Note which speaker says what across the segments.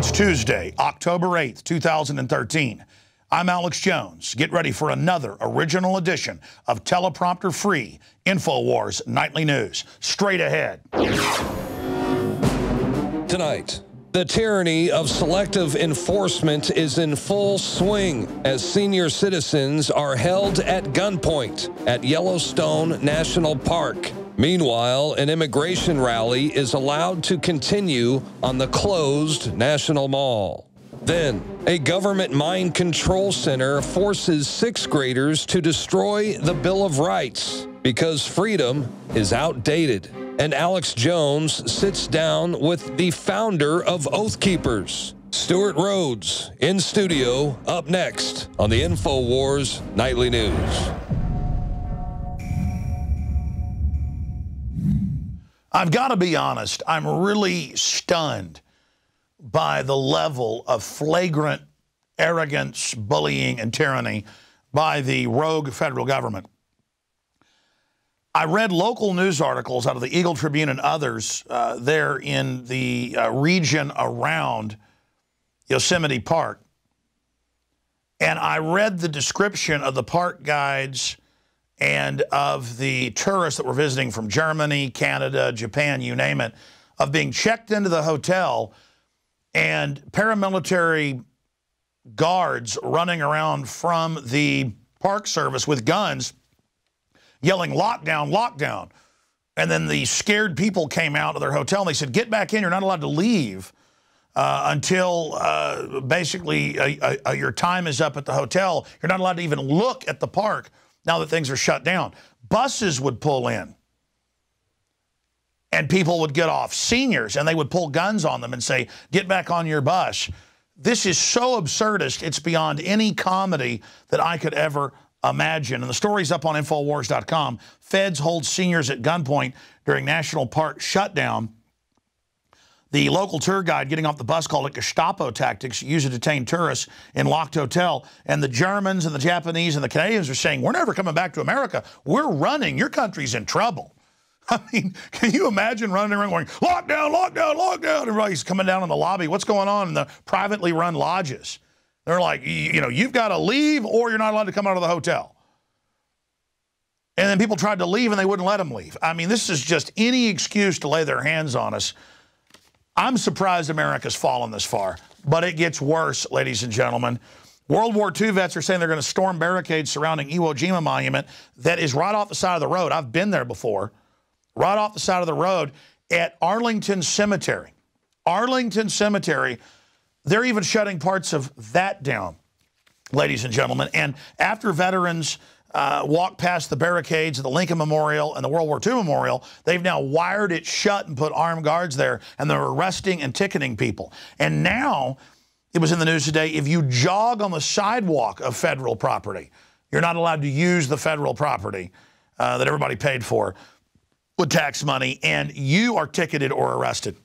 Speaker 1: It's Tuesday, October 8th, 2013. I'm Alex Jones. Get ready for another original edition of teleprompter-free Infowars Nightly News. Straight ahead.
Speaker 2: Tonight, the tyranny of selective enforcement is in full swing as senior citizens are held at gunpoint at Yellowstone National Park. Meanwhile, an immigration rally is allowed to continue on the closed National Mall. Then, a government mind control center forces sixth graders to destroy the Bill of Rights because freedom is outdated. And Alex Jones sits down with the founder of Oath Keepers. Stuart Rhodes in studio up next on the Infowars Nightly News.
Speaker 1: I've got to be honest, I'm really stunned by the level of flagrant arrogance, bullying, and tyranny by the rogue federal government. I read local news articles out of the Eagle Tribune and others there in the region around Yosemite Park. And I read the description of the park guides and of the tourists that were visiting from Germany, Canada, Japan, you name it, of being checked into the hotel and paramilitary guards running around from the Park Service with guns yelling, "Lockdown, lockdown." And then the scared people came out of their hotel and they said, "Get back in, you're not allowed to leave until basically your time is up at the hotel. You're not allowed to even look at the park now that things are shut down." Buses would pull in and people would get off, seniors, and they would pull guns on them and say, "Get back on your bus." This is so absurdist, it's beyond any comedy that I could ever imagine. And the story's up on Infowars.com. Feds hold seniors at gunpoint during National Park shutdown. The local tour guide getting off the bus called it Gestapo tactics used to detain tourists in locked hotel. And the Germans and the Japanese and the Canadians are saying, "We're never coming back to America. We're running. Your country's in trouble." I mean, can you imagine running around going, "Lockdown, lockdown, lockdown"? Everybody's coming down in the lobby. What's going on in the privately run lodges? They're like, you know, you've got to leave or you're not allowed to come out of the hotel. And then people tried to leave and they wouldn't let them leave. I mean, this is just any excuse to lay their hands on us. I'm surprised America's fallen this far, but it gets worse, ladies and gentlemen. World War II vets are saying they're going to storm barricades surrounding Iwo Jima Monument that is right off the side of the road. I've been there before. Right off the side of the road at Arlington Cemetery. Arlington Cemetery, they're even shutting parts of that down, ladies and gentlemen. And after veterans walk past the barricades of the Lincoln Memorial and the World War II Memorial, they've now wired it shut and put armed guards there, and they're arresting and ticketing people. And now, it was in the news today, if you jog on the sidewalk of federal property, you're not allowed to use the federal property that everybody paid for with tax money, and you are ticketed or arrested.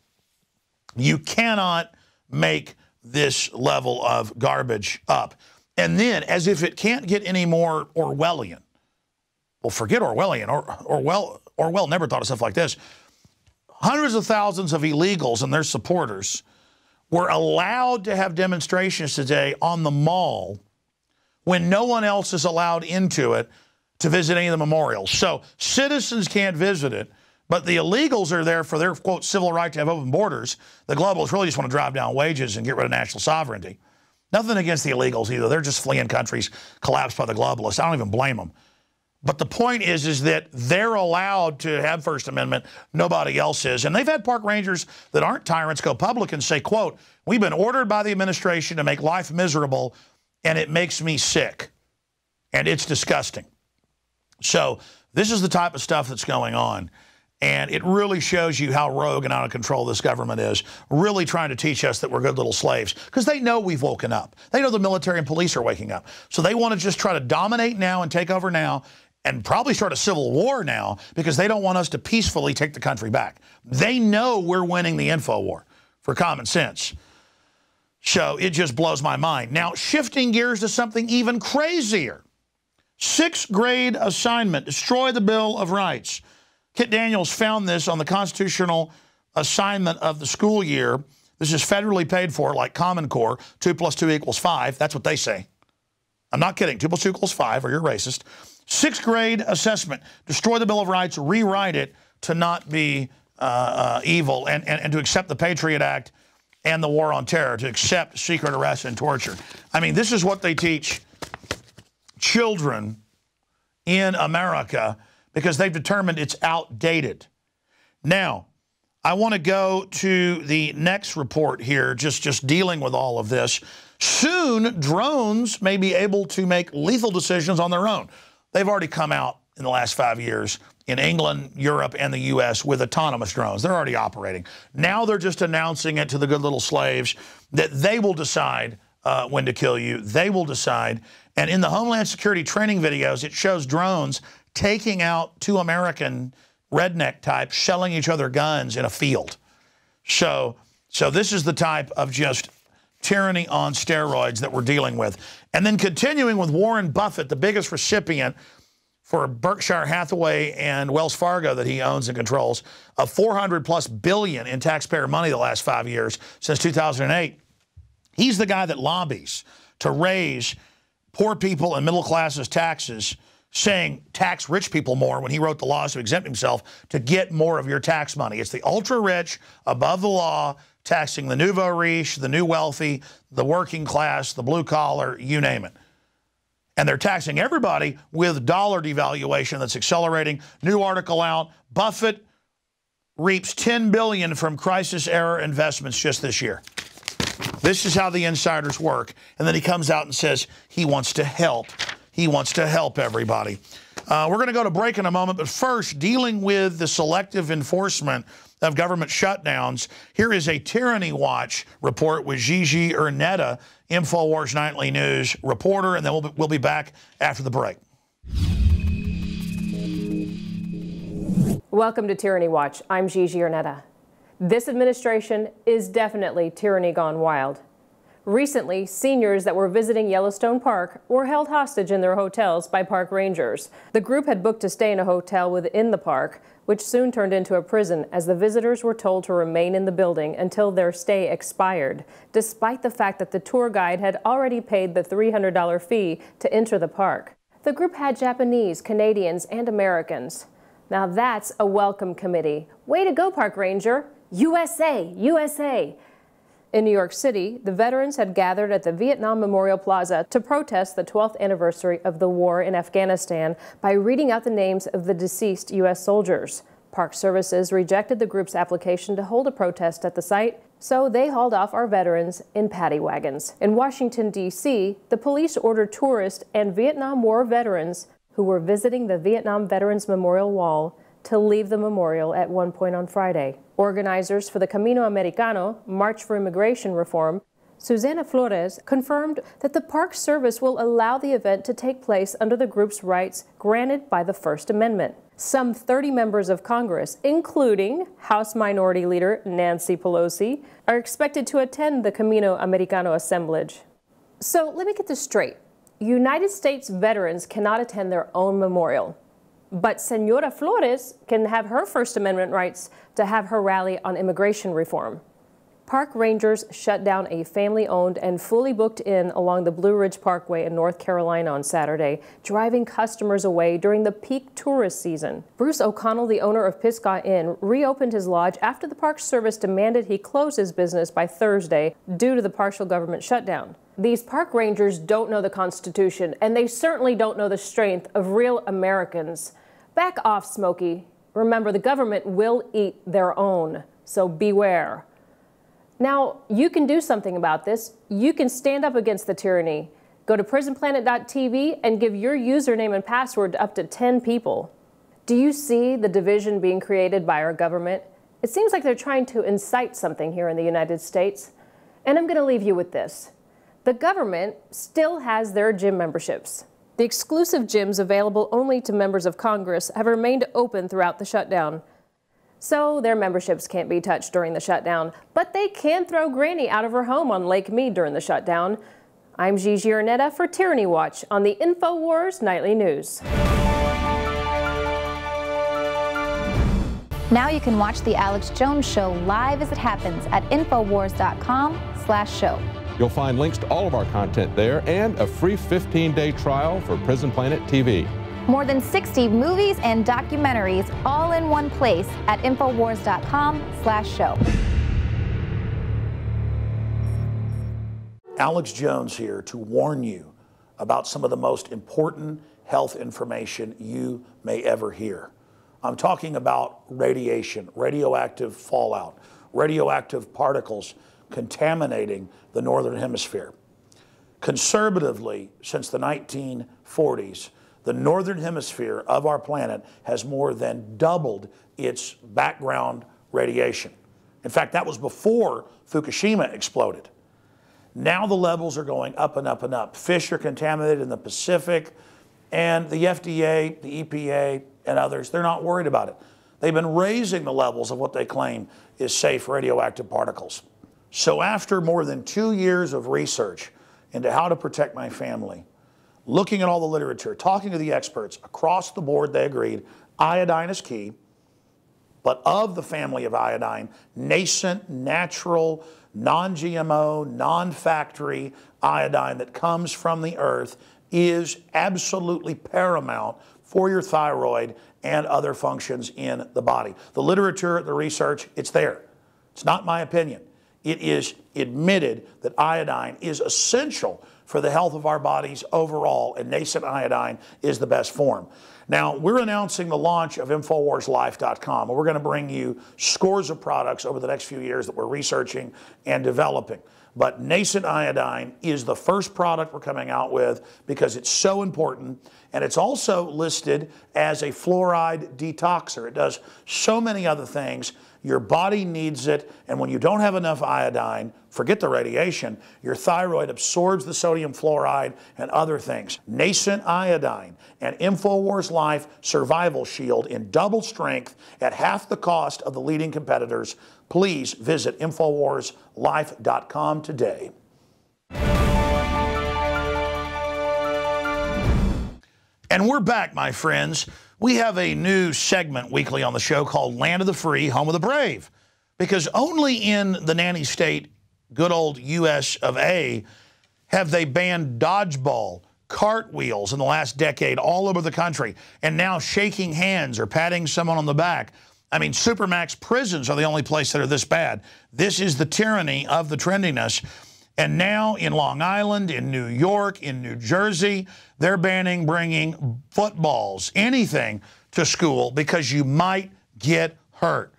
Speaker 1: You cannot make this level of garbage up. And then, as if it can't get any more Orwellian. Well, forget Orwellian. Orwell never thought of stuff like this. Hundreds of thousands of illegals and their supporters were allowed to have demonstrations today on the mall when no one else is allowed into it to visit any of the memorials. So citizens can't visit it, but the illegals are there for their, quote, civil right to have open borders. The globalists really just want to drive down wages and get rid of national sovereignty. Nothing against the illegals either. They're just fleeing countries collapsed by the globalists. I don't even blame them. But the point is that they're allowed to have First Amendment. Nobody else is. And they've had park rangers that aren't tyrants go public and say, quote, "We've been ordered by the administration to make life miserable, and it makes me sick. And it's disgusting." So this is the type of stuff that's going on. And it really shows you how rogue and out of control this government is, really trying to teach us that we're good little slaves. Because they know we've woken up. They know the military and police are waking up. So they want to just try to dominate now and take over now and probably start a civil war now because they don't want us to peacefully take the country back. They know we're winning the info war for common sense. So it just blows my mind. Now, shifting gears to something even crazier. Sixth grade assignment, destroy the Bill of Rights. Kit Daniels found this on the constitutional assignment of the school year. This is federally paid for, like Common Core. 2 + 2 = 5. That's what they say. I'm not kidding. 2 + 2 = 5, or you're racist. 6th grade assessment. Destroy the Bill of Rights, rewrite it to not be evil, and to accept the Patriot Act and the war on terror, to accept secret arrest and torture. I mean, this is what they teach children in America because they've determined it's outdated. Now, I want to go to the next report here, just dealing with all of this. Soon, drones may be able to make lethal decisions on their own. They've already come out in the last 5 years in England, Europe, and the U.S. with autonomous drones. They're already operating. Now they're just announcing it to the good little slaves that they will decide when to kill you. They will decide. And in the Homeland Security training videos, it shows drones taking out 2 American redneck types, shelling each other guns in a field. So this is the type of just tyranny on steroids that we're dealing with. And then continuing with Warren Buffett, the biggest recipient for Berkshire Hathaway and Wells Fargo that he owns and controls, of $400+ billion in taxpayer money the last 5 years since 2008. He's the guy that lobbies to raise poor people and middle classes' taxes, saying tax rich people more when he wrote the laws to exempt himself to get more of your tax money. It's the ultra rich, above the law, taxing the nouveau riche, the new wealthy, the working class, the blue collar, you name it. And they're taxing everybody with dollar devaluation that's accelerating. New article out, Buffett reaps $10 billion from crisis-era investments just this year. This is how the insiders work. And then he comes out and says he wants to help. He wants to help everybody. We're going to go to break in a moment, but first, dealing with the selective enforcement of government shutdowns, here is a Tyranny Watch report with Gigi Ernetta, Infowars Nightly News reporter, and then we'll be back after the break.
Speaker 3: Welcome to Tyranny Watch. I'm Gigi Ernetta. This administration is definitely tyranny gone wild. Recently, seniors that were visiting Yellowstone Park were held hostage in their hotels by park rangers. The group had booked to stay in a hotel within the park, which soon turned into a prison as the visitors were told to remain in the building until their stay expired, despite the fact that the tour guide had already paid the $300 fee to enter the park. The group had Japanese, Canadians, and Americans. Now that's a welcome committee. Way to go, park ranger! USA! USA! In New York City, the veterans had gathered at the Vietnam Memorial Plaza to protest the 12th anniversary of the war in Afghanistan by reading out the names of the deceased U.S. soldiers. Park Services rejected the group's application to hold a protest at the site, so they hauled off our veterans in paddy wagons. In Washington, D.C., the police ordered tourists and Vietnam War veterans who were visiting the Vietnam Veterans Memorial Wall to leave the memorial at one point on Friday. Organizers for the Camino Americano, March for Immigration Reform, Susana Flores, confirmed that the Park Service will allow the event to take place under the group's rights granted by the First Amendment. Some 30 members of Congress, including House Minority Leader Nancy Pelosi, are expected to attend the Camino Americano assemblage. So let me get this straight. United States veterans cannot attend their own memorial. But Senora Flores can have her First Amendment rights to have her rally on immigration reform. Park rangers shut down a family-owned and fully booked inn along the Blue Ridge Parkway in North Carolina on Saturday, driving customers away during the peak tourist season. Bruce O'Connell, the owner of Pisgah Inn, reopened his lodge after the Park Service demanded he close his business by Thursday due to the partial government shutdown. These park rangers don't know the Constitution, and they certainly don't know the strength of real Americans. Back off, Smokey. Remember, the government will eat their own, so beware. Now, you can do something about this. You can stand up against the tyranny. Go to prisonplanet.tv and give your username and password to up to 10 people. Do you see the division being created by our government? It seems like they're trying to incite something here in the United States. And I'm going to leave you with this. The government still has their gym memberships. The exclusive gyms available only to members of Congress have remained open throughout the shutdown. So their memberships can't be touched during the shutdown, but they can throw Granny out of her home on Lake Mead during the shutdown. I'm Gigi Ernetta for Tyranny Watch on the Infowars Nightly News.
Speaker 4: Now you can watch The Alex Jones Show live as it happens at Infowars.com/show.
Speaker 5: You'll find links to all of our content there and a free 15-day trial for Prison Planet TV.
Speaker 4: More than 60 movies and documentaries all in one place at Infowars.com/show.
Speaker 1: Alex Jones here to warn you about some of the most important health information you may ever hear. I'm talking about radiation, radioactive fallout, radioactive particles contaminating the Northern Hemisphere. Conservatively, since the 1940s, the Northern Hemisphere of our planet has more than doubled its background radiation. In fact, that was before Fukushima exploded. Now the levels are going up and up and up. Fish are contaminated in the Pacific, and the FDA, the EPA, and others, they're not worried about it. They've been raising the levels of what they claim is safe radioactive particles. So after more than 2 years of research into how to protect my family, looking at all the literature, talking to the experts, across the board they agreed iodine is key, but of the family of iodine, nascent, natural, non-GMO, non-factory iodine that comes from the earth is absolutely paramount for your thyroid and other functions in the body. The literature, the research, it's there. It's not my opinion. It is admitted that iodine is essential for the health of our bodies overall, and nascent iodine is the best form. Now, we're announcing the launch of InfoWarsLife.com, and we're going to bring you scores of products over the next few years that we're researching and developing. But nascent iodine is the first product we're coming out with because it's so important, and it's also listed as a fluoride detoxer. It does so many other things. Your body needs it, and when you don't have enough iodine, forget the radiation, your thyroid absorbs the sodium fluoride and other things. Nascent iodine and InfoWars Life Survival Shield in double strength at half the cost of the leading competitors. Please visit InfoWarsLife.com today. And we're back, my friends. We have a new segment weekly on the show called Land of the Free, Home of the Brave. Because only in the nanny state, good old US of A, have they banned dodgeball, cartwheels in the last decade all over the country. And now shaking hands or patting someone on the back. I mean, Supermax prisons are the only place that are this bad. This is the tyranny of the trendiness. And now in Long Island, in New York, in New Jersey, they're banning bringing footballs, anything to school because you might get hurt.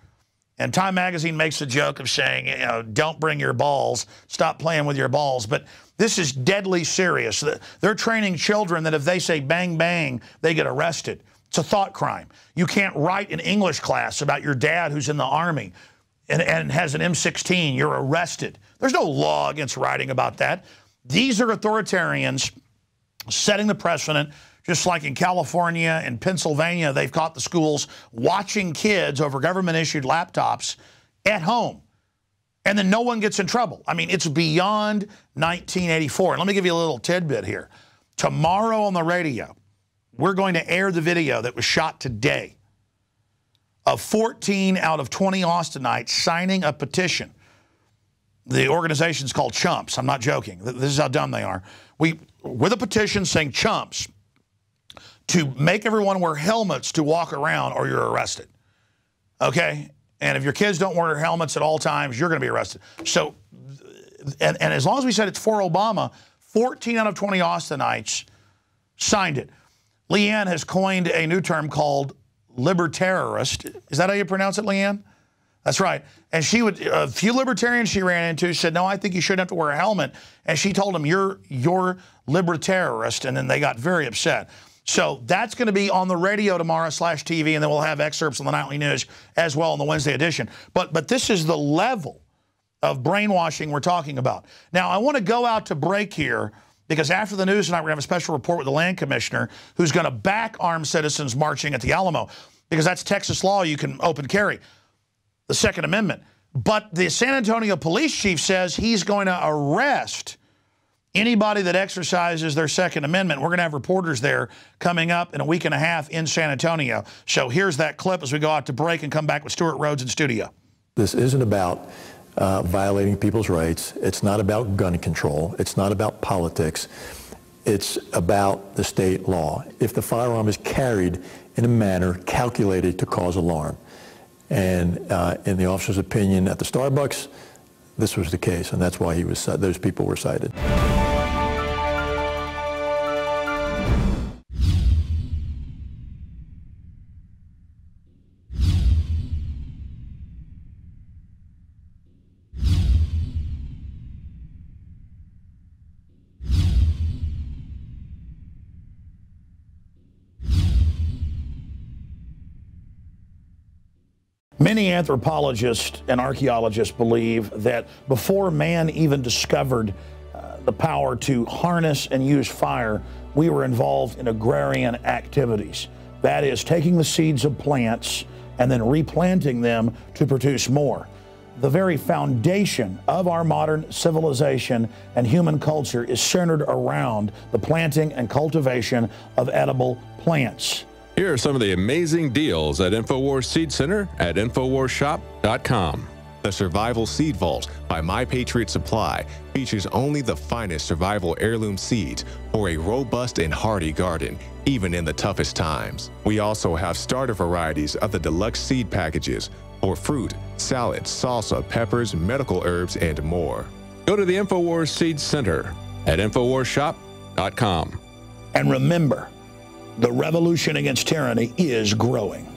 Speaker 1: And Time Magazine makes a joke of saying, you know, don't bring your balls, stop playing with your balls. But this is deadly serious. They're training children that if they say bang, bang, they get arrested. It's a thought crime. You can't write in English class about your dad who's in the Army and has an M16, you're arrested. There's no law against writing about that. These are authoritarians setting the precedent, just like in California and Pennsylvania, they've caught the schools watching kids over government-issued laptops at home. And then no one gets in trouble. I mean, it's beyond 1984. And let me give you a little tidbit here. Tomorrow on the radio, we're going to air the video that was shot today of 14 out of 20 Austinites signing a petition. The organization's called Chumps. I'm not joking. This is how dumb they are. With a petition saying chumps to make everyone wear helmets to walk around or you're arrested. Okay? And if your kids don't wear helmets at all times, you're going to be arrested. So, and as long as we said it's for Obama, 14 out of 20 Austinites signed it. Leanne has coined a new term called liberterrorist. Is that how you pronounce it, Leanne? That's right. And she would, a few libertarians she ran into said, no, I think you shouldn't have to wear a helmet. And she told them, you're liberterrorist. And then they got very upset. So that's going to be on the radio tomorrow /TV, and then we'll have excerpts on the nightly news as well on the Wednesday edition. But this is the level of brainwashing we're talking about. Now, I want to go out to break here because after the news tonight, we're going to have a special report with the land commissioner who's going to back armed citizens marching at the Alamo because that's Texas law. You can open carry, the Second Amendment. But the San Antonio police chief says he's going to arrest Anybody that exercises their Second Amendment, we're going to have reporters there coming up in a week and a half in San Antonio. So here's that clip as we go out to break and come back with Stuart Rhodes in studio.
Speaker 6: This isn't about violating people's rights. It's not about gun control. It's not about politics. It's about the state law. If the firearm is carried in a manner calculated to cause alarm. And in the officer's opinion at the Starbucks, this was the case, and that's why he was. Those people were cited.
Speaker 1: Many anthropologists and archaeologists believe that before man even discovered the power to harness and use fire, we were involved in agrarian activities. That is, taking the seeds of plants and then replanting them to produce more. The very foundation of our modern civilization and human culture is centered around the planting and cultivation of edible plants.
Speaker 5: Here are some of the amazing deals at Infowars Seed Center at InfowarsShop.com.
Speaker 7: The Survival Seed Vault by My Patriot Supply features only the finest survival heirloom seeds for a robust and hardy garden, even in the toughest times. We also have starter varieties of the deluxe seed packages for fruit, salad, salsa, peppers, medical herbs, and more.
Speaker 5: Go to the Infowars Seed Center at InfowarsShop.com.
Speaker 1: And remember, the revolution against tyranny is growing.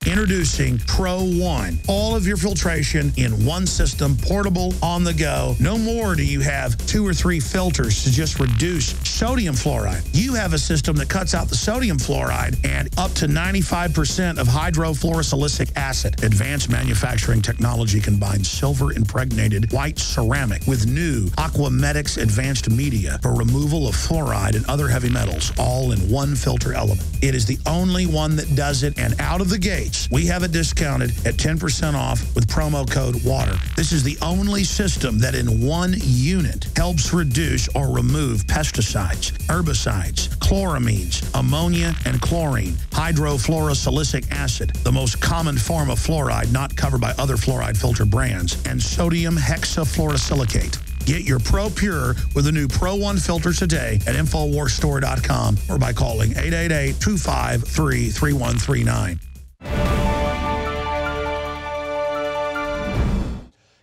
Speaker 1: Introducing Pro One. All of your filtration in one system, portable, on the go. No more do you have 2 or 3 filters to just reduce sodium fluoride. You have a system that cuts out the sodium fluoride and up to 95% of hydrofluorosilicic acid. Advanced manufacturing technology combines silver-impregnated white ceramic with new Aquamedics advanced media for removal of fluoride and other heavy metals, all in one filter element. It is the only one that does it, and out of the gate, we have it discounted at 10% off with promo code WATER. This is the only system that in one unit helps reduce or remove pesticides, herbicides, chloramines, ammonia, and chlorine, hydrofluorosilicic acid, the most common form of fluoride not covered by other fluoride filter brands, and sodium hexafluorosilicate. Get your Pro Pure with the new Pro One filter today at InfoWarsStore.com or by calling 888-253-3139.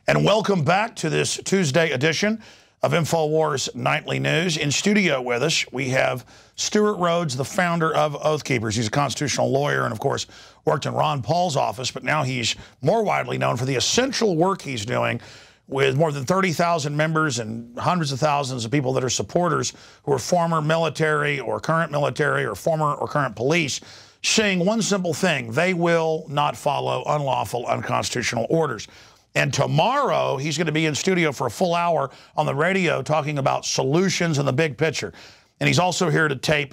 Speaker 1: And welcome back to this Tuesday edition of Infowars Nightly News. In studio with us, we have Stuart Rhodes, the founder of Oath Keepers. He's a constitutional lawyer and, of course, worked in Ron Paul's office, but now he's more widely known for the essential work he's doing with more than 30,000 members and hundreds of thousands of people that are supporters who are former military or current military or former or current police, saying one simple thing: they will not follow unlawful, unconstitutional orders. And tomorrow, he's going to be in studio for a full hour on the radio talking about solutions and the big picture. And he's also here to tape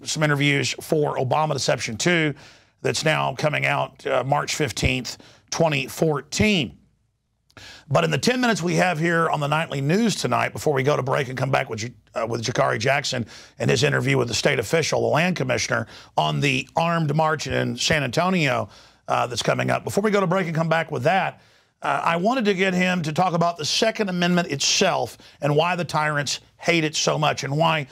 Speaker 1: some interviews for Obama Deception 2 that's now coming out March 15th, 2014. But in the 10 minutes we have here on the Nightly News tonight, before we go to break and come back with Jakari Jackson and his interview with the state official, the land commissioner, on the armed march in San Antonio that's coming up. Before we go to break and come back with that, I wanted to get him to talk about the Second Amendment itself and why the tyrants hate it so much, and why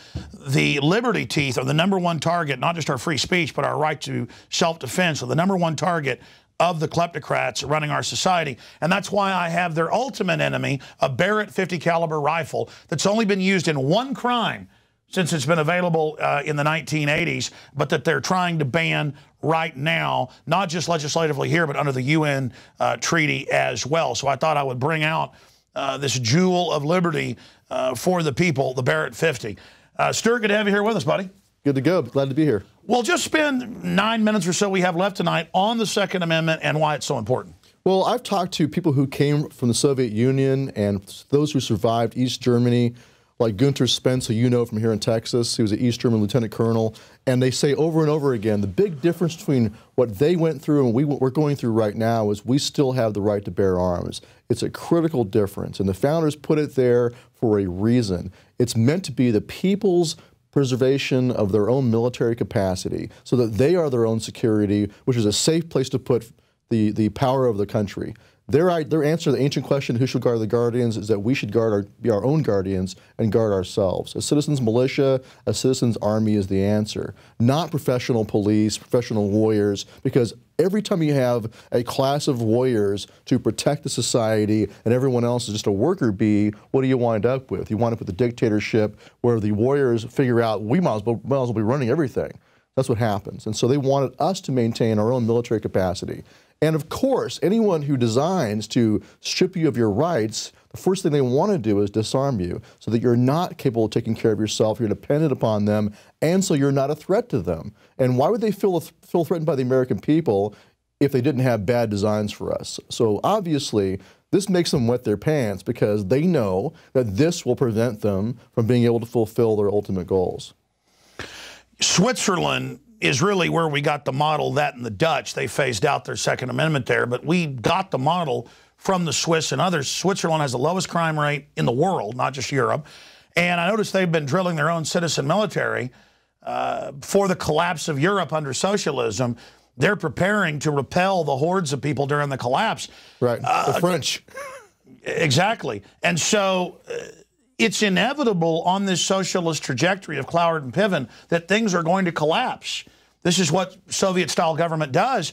Speaker 1: the liberty teeth are the #1 target, not just our free speech, but our right to self-defense, are the #1 target of the kleptocrats running our society. And that's why I have their ultimate enemy, a Barrett 50 caliber rifle that's only been used in one crime since it's been available in the 1980s, but that they're trying to ban right now, not just legislatively here, but under the UN treaty as well. So I thought I would bring out this jewel of liberty for the people, the Barrett 50. Stuart, good to have you here with us, buddy.
Speaker 8: Good to go. Glad to be here.
Speaker 1: Well, just spend 9 minutes or so we have left tonight on the Second Amendment and why it's so important.
Speaker 8: Well, I've talked to people who came from the Soviet Union and those who survived East Germany, like Gunter Spence, who you know from here in Texas. He was an East German lieutenant colonel. And they say over and over again, the big difference between what they went through and what we're going through right now is we still have the right to bear arms. It's a critical difference. And the founders put it there for a reason. It's meant to be the people's preservation of their own military capacity so that they are their own security, which is a safe place to put the power of the country. Their answer to the ancient question, who should guard the guardians, is that we should be our own guardians and guard ourselves. A citizen's militia, a citizen's army is the answer, not professional police, professional warriors, because every time you have a class of warriors to protect the society and everyone else is just a worker bee, what do you wind up with? You wind up with a dictatorship where the warriors figure out we might as well be running everything. That's what happens. And so they wanted us to maintain our own military capacity. And of course, anyone who designs to strip you of your rights, the first thing they want to do is disarm you so that you're not capable of taking care of yourself, you're dependent upon them, and so you're not a threat to them. And why would they feel threatened by the American people if they didn't have bad designs for us? So obviously, this makes them wet their pants because they know that this will prevent them from being able to fulfill their ultimate goals.
Speaker 1: Switzerland is really where we got the model. That and the Dutch, they phased out their Second Amendment there, but we got the model from the Swiss and others. Switzerland has the lowest crime rate in the world, not just Europe. And I noticed they've been drilling their own citizen military for the collapse of Europe under socialism. They're preparing to repel the hordes of people during the collapse.
Speaker 8: Right, the French.
Speaker 1: Exactly. And so it's inevitable on this socialist trajectory of Cloward and Piven that things are going to collapse. This is what Soviet-style government does.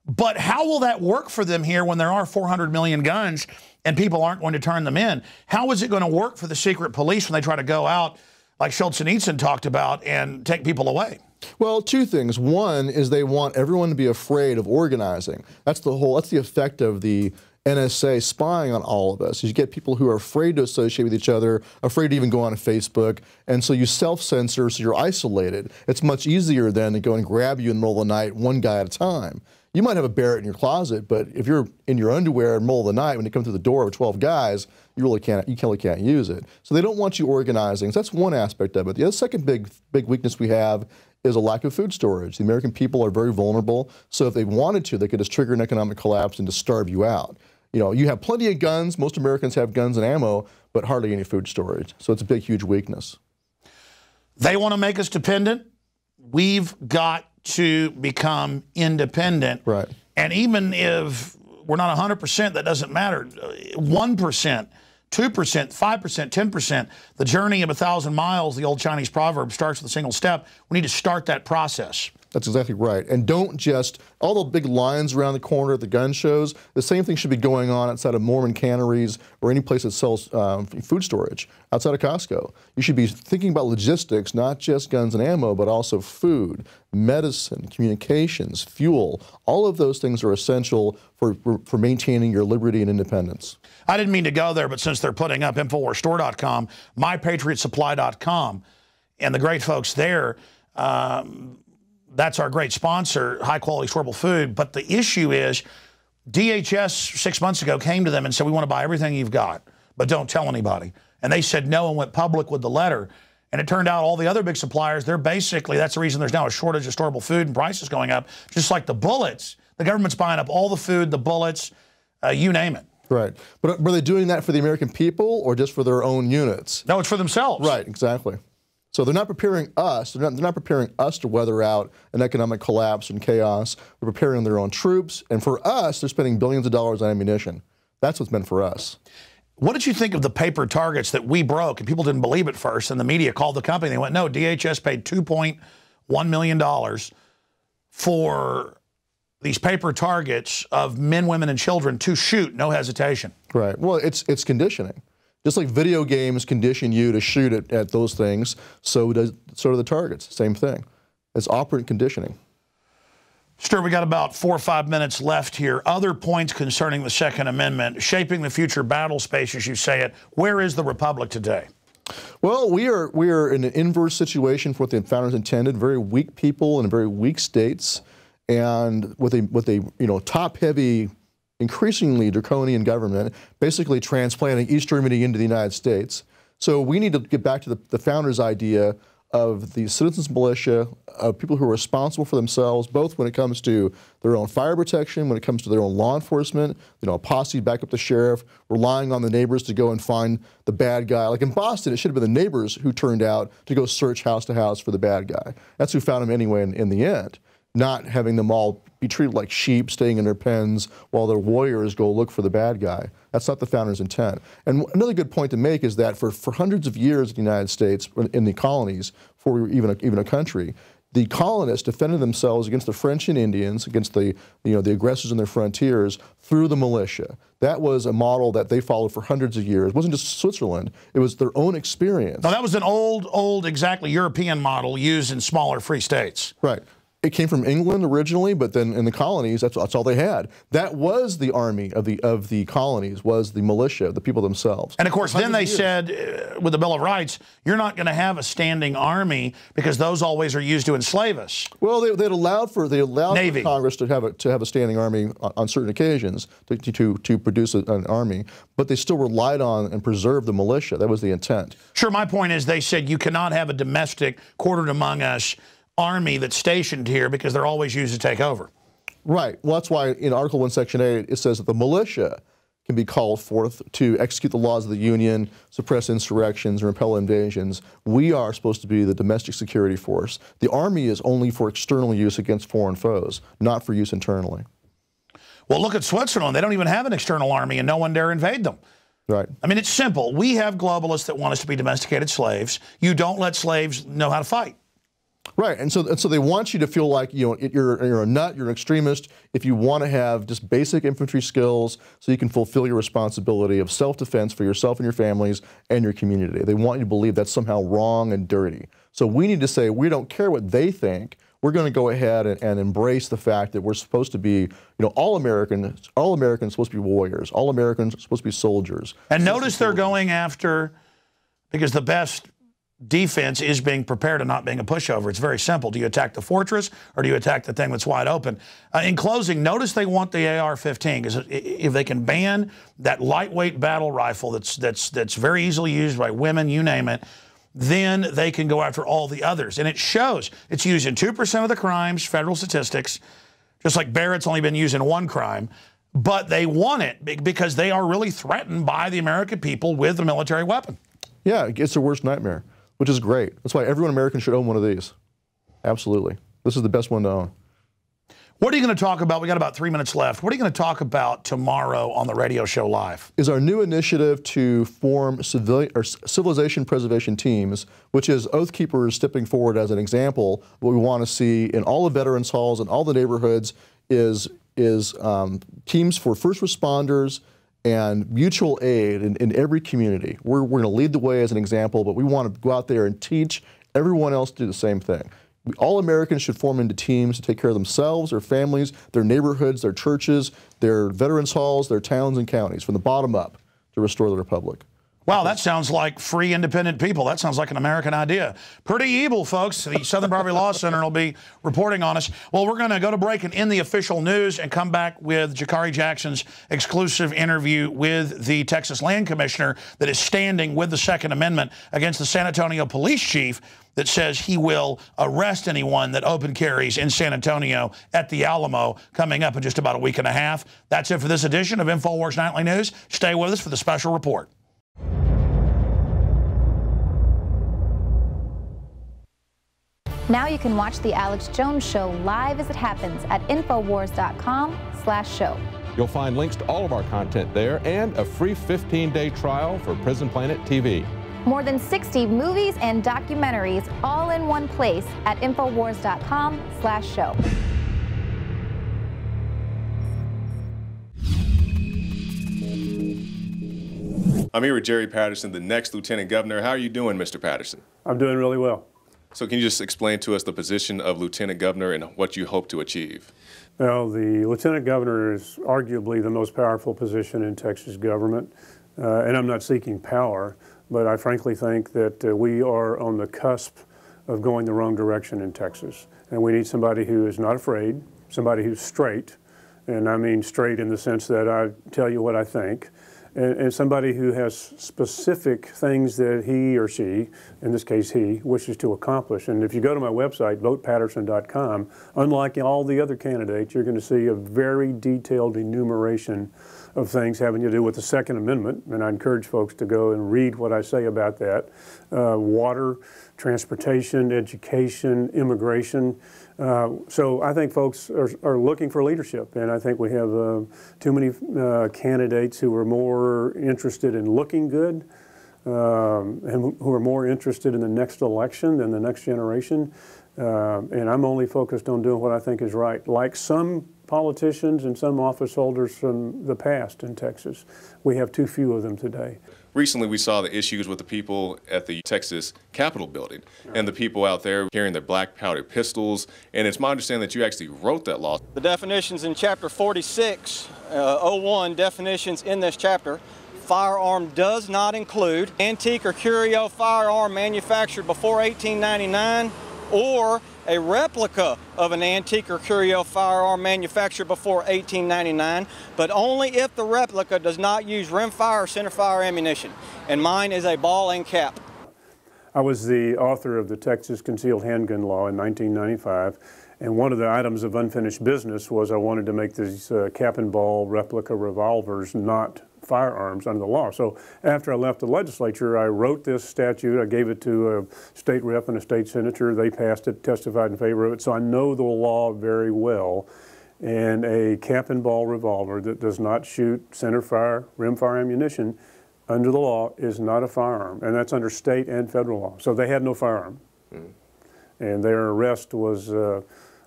Speaker 1: But how will that work for them here when there are 400 million guns and people aren't going to turn them in? How is it going to work for the secret police when they try to go out, like Solzhenitsyn talked about, and take people away?
Speaker 8: Well, two things. One is they want everyone to be afraid of organizing. That's the effect of the NSA spying on all of us. You get people who are afraid to associate with each other, afraid to even go on Facebook, and so you self-censor, so you're isolated. It's much easier then to go and grab you in the middle of the night, one guy at a time. You might have a Barrett in your closet, but if you're in your underwear in the middle of the night when you come through the door with 12 guys, you really can't use it. So they don't want you organizing. So that's one aspect of it. The other second big weakness we have is a lack of food storage. The American people are very vulnerable, so if they wanted to, they could just trigger an economic collapse and just starve you out. You know, you have plenty of guns, most Americans have guns and ammo, but hardly any food storage. So it's a big, huge weakness.
Speaker 1: They want to make us dependent. We've got to become independent.
Speaker 8: Right.
Speaker 1: And even if we're not 100%, that doesn't matter. 1%, 2%, 5%, 10%, the journey of 1,000 miles, the old Chinese proverb, starts with a single step. We need to start that process.
Speaker 8: That's exactly right. And don't just, all the big lines around the corner at the gun shows, the same thing should be going on outside of Mormon canneries or any place that sells food storage, outside of Costco. You should be thinking about logistics, not just guns and ammo, but also food, medicine, communications, fuel. All of those things are essential for maintaining your liberty and independence.
Speaker 1: I didn't mean to go there, but since they're putting up InfoWarsStore.com, MyPatriotSupply.com, and the great folks there, that's our great sponsor, high-quality, storable food. But the issue is DHS 6 months ago came to them and said, we want to buy everything you've got, but don't tell anybody. And they said no and went public with the letter. And it turned out all the other big suppliers, they're basically, that's the reason there's now a shortage of storable food and prices going up, just like the bullets. The government's buying up all the food, the bullets, you name it.
Speaker 8: Right. But were they doing that for the American people or just for their own units?
Speaker 1: No, it's for themselves.
Speaker 8: Right, exactly. So they're not preparing us. They're not preparing us to weather out an economic collapse and chaos. They're preparing their own troops. And for us, they're spending billions of dollars on ammunition. That's what's meant for us.
Speaker 1: What did you think of the paper targets that we broke? And people didn't believe it first. And the media called the company. They went, no, DHS paid $2.1 million for these paper targets of men, women, and children to shoot, no hesitation.
Speaker 8: Right. Well, it's conditioning. Just like video games condition you to shoot at those things, so do the targets. Same thing. It's operant conditioning.
Speaker 1: Stuart, we got about 4 or 5 minutes left here. Other points concerning the Second Amendment, shaping the future battle space, as you say it. Where is the Republic today?
Speaker 8: Well, we are in an inverse situation for what the founders intended. Very weak people in very weak states, and with a top-heavy, increasingly draconian government, basically transplanting East Germany into the United States. So we need to get back to the founders' idea of the citizens militia, of people who are responsible for themselves, both when it comes to their own fire protection, when it comes to their own law enforcement, a posse back up the sheriff, relying on the neighbors to go and find the bad guy. Like in Boston, it should have been the neighbors who turned out to go search house to house for the bad guy. That's who found him anyway in the end, not having them all be treated like sheep, staying in their pens while their warriors go look for the bad guy. That's not the founders' intent. And another good point to make is that for hundreds of years in the United States, in the colonies, before we were even a country, the colonists defended themselves against the French and Indians, against the aggressors in their frontiers, through the militia. That was a model that they followed for hundreds of years. It wasn't just Switzerland. It was their own experience.
Speaker 1: Now, that was an old, exactly European model used in smaller free states.
Speaker 8: Right. It came from England originally, but then in the colonies, that's all they had. That was the army of the colonies, was the militia, the people themselves.
Speaker 1: And of course, then they said, with the Bill of Rights, you're not going to have a standing army because those always are used to enslave us.
Speaker 8: Well, they allowed for Congress to have a standing army on certain occasions to produce an army, but they still relied on and preserved the militia. That was the intent.
Speaker 1: Sure, my point is they said you cannot have a domestic, quartered among us army that's stationed here because they're always used to take over.
Speaker 8: Right. Well, that's why in Article 1, Section 8, it says that the militia can be called forth to execute the laws of the Union, suppress insurrections, and repel invasions. We are supposed to be the domestic security force. The army is only for external use against foreign foes, not for use internally.
Speaker 1: Well, look at Switzerland. They don't even have an external army, and no one dare invade them.
Speaker 8: Right.
Speaker 1: I mean, it's simple. We have globalists that want us to be domesticated slaves. You don't let slaves know how to fight.
Speaker 8: Right, and so they want you to feel like you're a nut, you're an extremist, if you want to have just basic infantry skills so you can fulfill your responsibility of self-defense for yourself and your families and your community. They want you to believe that's somehow wrong and dirty. So we need to say we don't care what they think. We're going to go ahead and embrace the fact that we're supposed to be, all Americans are supposed to be warriors. All Americans are supposed to be soldiers.
Speaker 1: And notice they're going after, because the best defense is being prepared and not being a pushover. It's very simple. Do you attack the fortress or do you attack the thing that's wide open? In closing, notice they want the AR-15 because if they can ban that lightweight battle rifle that's very easily used by women, you name it, then they can go after all the others. And it shows. It's used in 2% of the crimes, federal statistics, just like Barrett's only been used in one crime. But they want it because they are really threatened by the American people with a military weapon.
Speaker 8: Yeah, it's their worst nightmare, which is great. That's why everyone American should own one of these. Absolutely. This is the best one to own.
Speaker 1: What are you going to talk about? We got about 3 minutes left. What are you going to talk about tomorrow on the radio show live?
Speaker 8: Is our new initiative to form civilization preservation teams, which is Oath Keepers stepping forward as an example. What we want to see in all the veterans halls and all the neighborhoods is teams for first responders and mutual aid in every community. We're going to lead the way as an example, but we want to go out there and teach everyone else to do the same thing. All Americans should form into teams to take care of themselves, their families, their neighborhoods, their churches, their veterans halls, their towns and counties, from the bottom up to restore the republic.
Speaker 1: Wow, that sounds like free, independent people. That sounds like an American idea. Pretty evil, folks. The Southern Poverty Law Center will be reporting on us. Well, we're going to go to break and end the official news and come back with Jakari Jackson's exclusive interview with the Texas Land Commissioner that is standing with the Second Amendment against the San Antonio police chief that says he will arrest anyone that open carries in San Antonio at the Alamo coming up in just about a week and a half. That's it for this edition of Infowars Nightly News. Stay with us for the special report.
Speaker 4: Now you can watch The Alex Jones Show live as it happens at Infowars.com/show.
Speaker 5: You'll find links to all of our content there and a free 15-day trial for Prison Planet TV.
Speaker 4: More than 60 movies and documentaries all in one place at Infowars.com/show.
Speaker 7: I'm here with Jerry Patterson, the next Lieutenant Governor. How are you doing, Mr. Patterson?
Speaker 9: I'm doing really well.
Speaker 7: So can you just explain to us the position of Lieutenant Governor and what you hope to achieve?
Speaker 9: Well, the Lieutenant Governor is arguably the most powerful position in Texas government, and I'm not seeking power, but I frankly think that we are on the cusp of going the wrong direction in Texas, and we need somebody who is not afraid, somebody who's straight, and I mean straight in the sense that I tell you what I think, and somebody who has specific things that he or she, in this case he, wishes to accomplish. And if you go to my website, votepatterson.com, unlike all the other candidates, you're going to see a very detailed enumeration of things having to do with the Second Amendment, and I encourage folks to go and read what I say about that. Water, transportation, education, immigration. So I think folks are looking for leadership, and I think we have too many candidates who are more interested in looking good and who are more interested in the next election than the next generation. And I'm only focused on doing what I think is right. Like some politicians and some office holders from the past in Texas, we have too few of them today.
Speaker 7: Recently, we saw the issues with the people at the Texas Capitol building and the people out there carrying their black powder pistols. And it's my understanding that you actually wrote that law.
Speaker 10: The definitions in Chapter 46, 01 definitions in this chapter, firearm does not include antique or curio firearm manufactured before 1899 or a replica of an antique or curio firearm manufactured before 1899, but only if the replica does not use rimfire or centerfire ammunition. And mine is a ball and cap.
Speaker 9: I was the author of the Texas Concealed Handgun Law in 1995, and one of the items of unfinished business was I wanted to make these cap and ball replica revolvers not firearms under the law. So after I left the legislature, I wrote this statute. I gave it to a state rep and a state senator. They passed it, testified in favor of it. So I know the law very well. And a cap and ball revolver that does not shoot centerfire, rimfire ammunition under the law is not a firearm. And that's under state and federal law. So they had no firearm. And their arrest was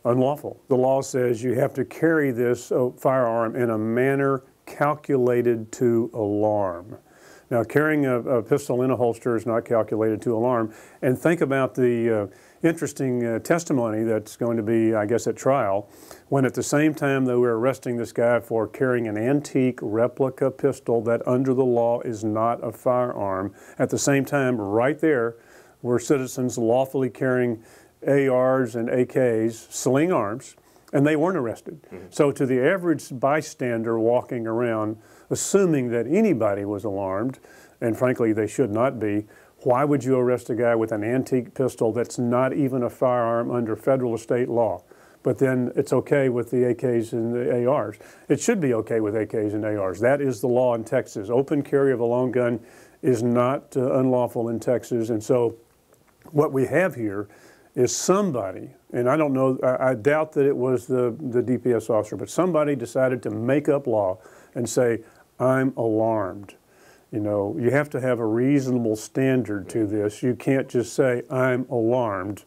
Speaker 9: unlawful. The law says you have to carry this firearm in a manner calculated to alarm. Now, carrying a pistol in a holster is not calculated to alarm. And think about the interesting testimony that's going to be, I guess, at trial, when at the same time that we're arresting this guy for carrying an antique replica pistol that under the law is not a firearm, at the same time, right there, were citizens lawfully carrying ARs and AKs, sling arms, and they weren't arrested. So to the average bystander walking around, assuming that anybody was alarmed, and frankly they should not be, why would you arrest a guy with an antique pistol that's not even a firearm under federal or state law? But then it's okay with the AKs and the ARs. It should be okay with AKs and ARs. That is the law in Texas. Open carry of a long gun is not unlawful in Texas. And so what we have here is somebody, and I don't know, I doubt that it was the DPS officer, but somebody decided to make up law and say, I'm alarmed. You know, you have to have a reasonable standard to this. You can't just say, I'm alarmed.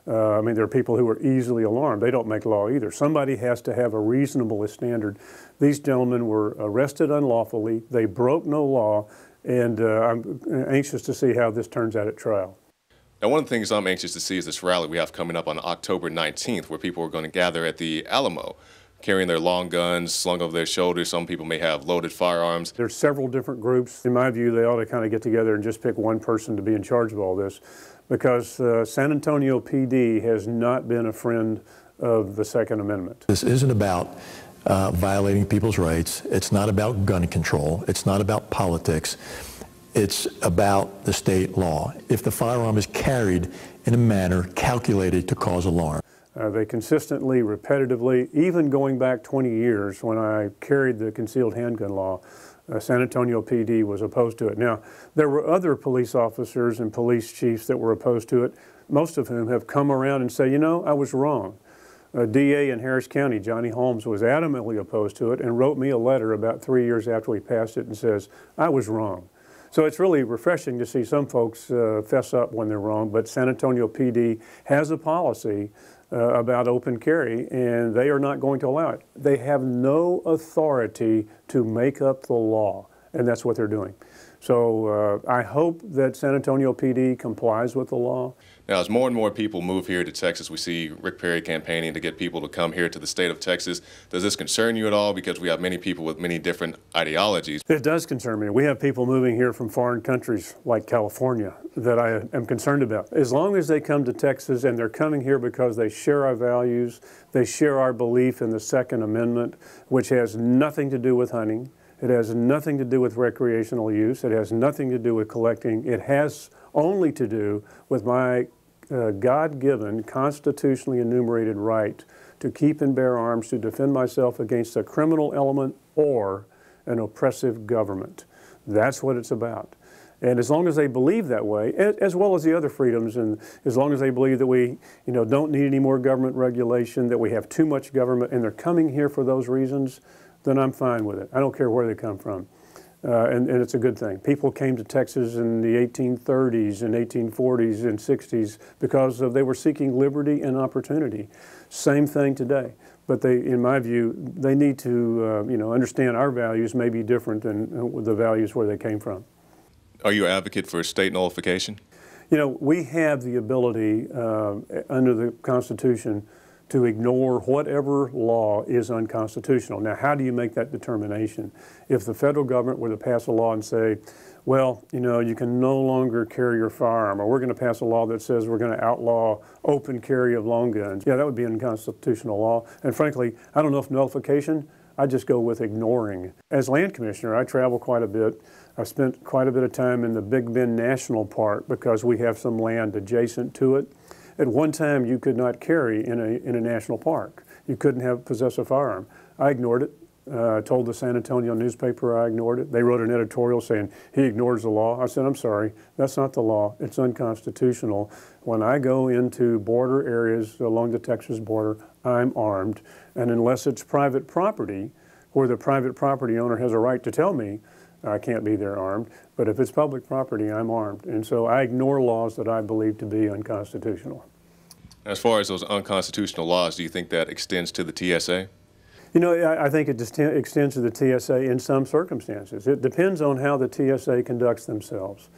Speaker 9: I mean, there are people who are easily alarmed. They don't make law either. Somebody has to have a reasonable standard. These gentlemen were arrested unlawfully. They broke no law, and I'm anxious to see how this turns out at trial.
Speaker 7: Now, one of the things I'm anxious to see is this rally we have coming up on October 19th, where people are going to gather at the Alamo, carrying their long guns slung over their shoulders. Some people may have loaded firearms.
Speaker 9: There's several different groups. In my view, they ought to kind of get together and just pick one person to be in charge of all this, because San Antonio PD has not been a friend of the Second Amendment.
Speaker 6: This isn't about violating people's rights. It's not about gun control. It's not about politics. It's about the state law. If the firearm is carried in a manner calculated to cause alarm.
Speaker 9: They consistently, repetitively, even going back 20 years when I carried the concealed handgun law, San Antonio PD was opposed to it. Now, there were other police officers and police chiefs that were opposed to it, most of whom have come around and say, you know, I was wrong. A DA in Harris County, Johnny Holmes, was adamantly opposed to it and wrote me a letter about 3 years after we passed it and says, I was wrong. So it's really refreshing to see some folks fess up when they're wrong, but San Antonio PD has a policy about open carry, and they are not going to allow it. They have no authority to make up the law, and that's what they're doing. So I hope that San Antonio PD complies with the law.
Speaker 7: Now, as more and more people move here to Texas, we see Rick Perry campaigning to get people to come here to the state of Texas. Does this concern you at all? Because we have many people with many different ideologies.
Speaker 9: It does concern me. We have people moving here from foreign countries like California that I am concerned about. As long as they come to Texas and they're coming here because they share our values, they share our belief in the Second Amendment, which has nothing to do with hunting, It has nothing to do with recreational use. It has nothing to do with collecting. It has only to do with my God-given, constitutionally enumerated right to keep and bear arms to defend myself against a criminal element or an oppressive government. That's what it's about. And as long as they believe that way, as well as the other freedoms, and as long as they believe that we, don't need any more government regulation, that we have too much government, and they're coming here for those reasons, then I'm fine with it. I don't care where they come from. And it's a good thing. People came to Texas in the 1830s and 1840s and 60s because they were seeking liberty and opportunity. Same thing today. But they, in my view, they need to, understand our values may be different than the values where they came from.
Speaker 7: Are you an advocate for state nullification?
Speaker 9: We have the ability under the Constitution to ignore whatever law is unconstitutional. Now, how do you make that determination? If the federal government were to pass a law and say, well, you can no longer carry your firearm, or we're going to pass a law that says we're going to outlaw open carry of long guns, yeah, that would be an unconstitutional law. And frankly, I don't know if nullification, I just go with ignoring. As land commissioner, I travel quite a bit. I've spent quite a bit of time in the Big Bend National Park because we have some land adjacent to it. At one time, you could not carry in a national park. You couldn't possess a firearm. I ignored it. Told the San Antonio newspaper I ignored it. They wrote an editorial saying he ignores the law. I said, I'm sorry, that's not the law. It's unconstitutional. When I go into border areas along the Texas border, I'm armed. And unless it's private property, where the private property owner has a right to tell me I can't be there armed, but if it's public property, I'm armed. And so I ignore laws that I believe to be unconstitutional.
Speaker 7: As far as those unconstitutional laws, do you think that extends to the TSA?
Speaker 9: I think it extends to the TSA in some circumstances. It depends on how the TSA conducts themselves.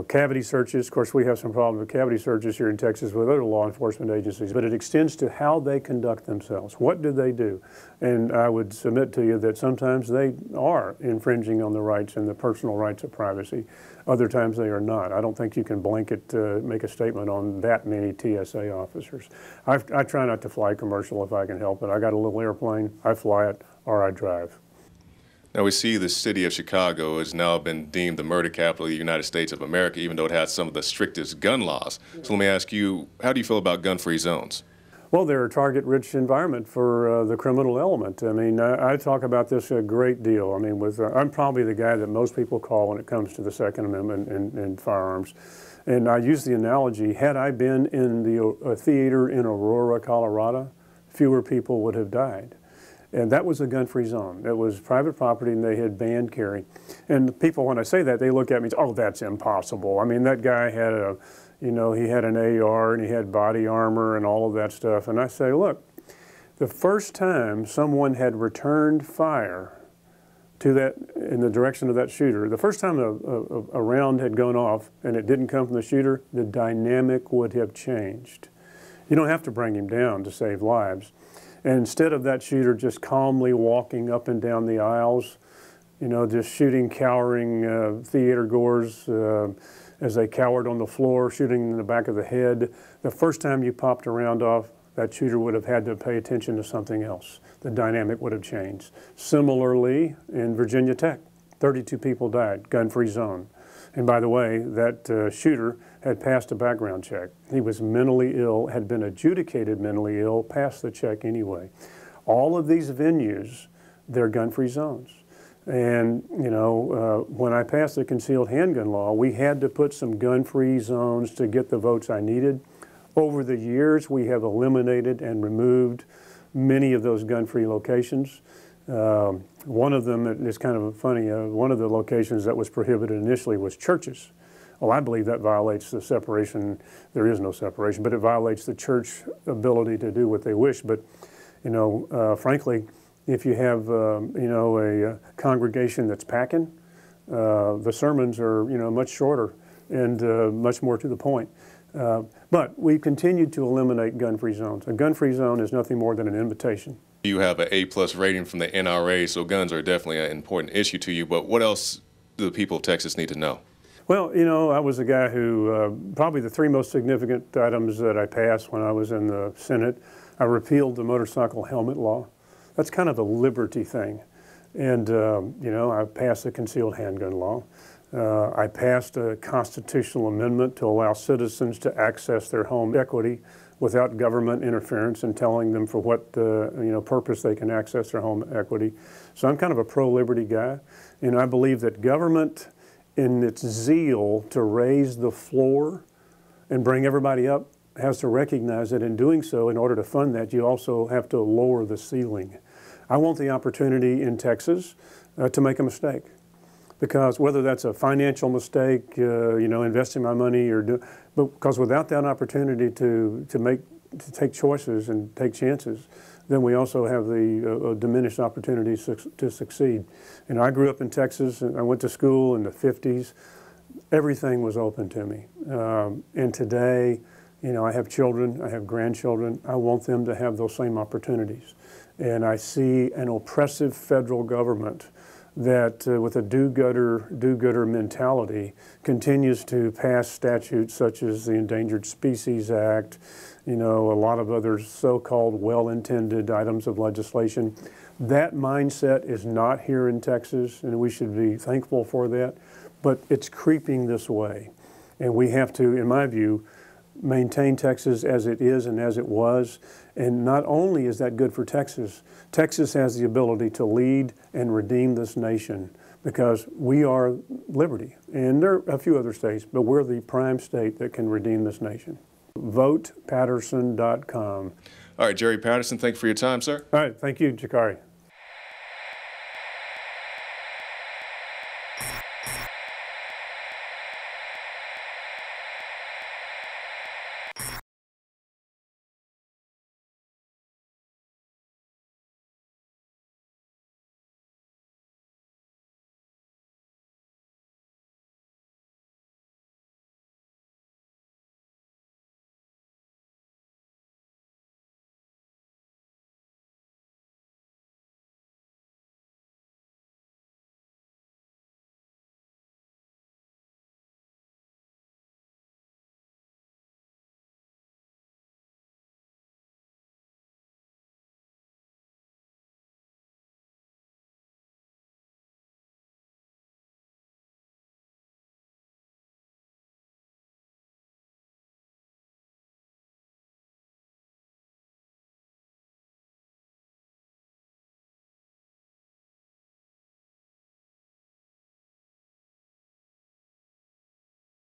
Speaker 9: Cavity searches, of course, we have some problems with cavity searches here in Texas with other law enforcement agencies, but it extends to how they conduct themselves. What do they do? And I would submit to you that sometimes they are infringing on the rights and the personal rights of privacy. Other times they are not. I don't think you can blanket make a statement on that many TSA officers. I try not to fly commercial if I can help it. I got a little airplane, I fly it, or I drive.
Speaker 7: Now we see the city of Chicago has now been deemed the murder capital of the United States of America, even though it has some of the strictest gun laws. So let me ask you, how do you feel about gun-free zones?
Speaker 9: Well, they're a target-rich environment for the criminal element. I mean, I talk about this a great deal. I mean, I'm probably the guy that most people call when it comes to the Second Amendment and firearms. And I use the analogy, had I been in the theater in Aurora, Colorado, fewer people would have died. And that was a gun-free zone. It was private property, and they had banned carry. And people, when I say that, they look at me and say, oh, that's impossible. I mean, that guy had he had an AR, and he had body armor and all of that stuff. And I say, look, the first time someone had returned fire to that, in the direction of that shooter, the first time a round had gone off and it didn't come from the shooter, the dynamic would have changed. You don't have to bring him down to save lives. And instead of that shooter just calmly walking up and down the aisles, just shooting cowering theater goers as they cowered on the floor, shooting in the back of the head, the first time you popped a round off, that shooter would have had to pay attention to something else. The dynamic would have changed. Similarly, in Virginia Tech, 32 people died, gun-free zone. And by the way, that shooter had passed a background check. He was mentally ill, had been adjudicated mentally ill, passed the check anyway. All of these venues, they're gun-free zones. And, when I passed the concealed handgun law, we had to put some gun-free zones to get the votes I needed. Over the years, we have eliminated and removed many of those gun-free locations. One of them is kind of funny. One of the locations that was prohibited initially was churches. Well, I believe that violates the separation. There is no separation, but it violates the church ability to do what they wish. But, frankly, if you have, a congregation that's packing, the sermons are, much shorter and much more to the point. But we continued to eliminate gun-free zones. A gun-free zone is nothing more than an invitation.
Speaker 7: You have an A+ rating from the NRA, so guns are definitely an important issue to you. But what else do the people of Texas need to know?
Speaker 9: Well, I was a guy who, probably the three most significant items that I passed when I was in the Senate, I repealed the motorcycle helmet law. That's kind of a liberty thing. And, you know, I passed the concealed handgun law. I passed a constitutional amendment to allow citizens to access their home equity without government interference and telling them for what you know, purpose they can access their home equity. So I'm kind of a pro-liberty guy, and I believe that government, in its zeal to raise the floor and bring everybody up, has to recognize that in doing so, in order to fund that, you also have to lower the ceiling. I want the opportunity in Texas to make a mistake, because whether that's a financial mistake, you know, investing my money, but because without that opportunity to take choices and take chances, then we also have the diminished opportunities to succeed. And I grew up in Texas, and I went to school in the 50s. Everything was open to me. And today, you know, I have children, I have grandchildren. I want them to have those same opportunities. And I see an oppressive federal government that, with a do-gooder mentality, continues to pass statutes such as the Endangered Species Act, you know, a lot of other so-called well-intended items of legislation. That mindset is not here in Texas, and we should be thankful for that, but it's creeping this way. And we have to, in my view, maintain Texas as it is and as it was. And not only is that good for Texas, Texas has the ability to lead and redeem this nation, because we are liberty. And there are a few other states, but we're the prime state that can redeem this nation. VotePatterson.com.
Speaker 11: All right, Jerry Patterson, thank you for your time, sir.
Speaker 9: All right, thank you, Jakari.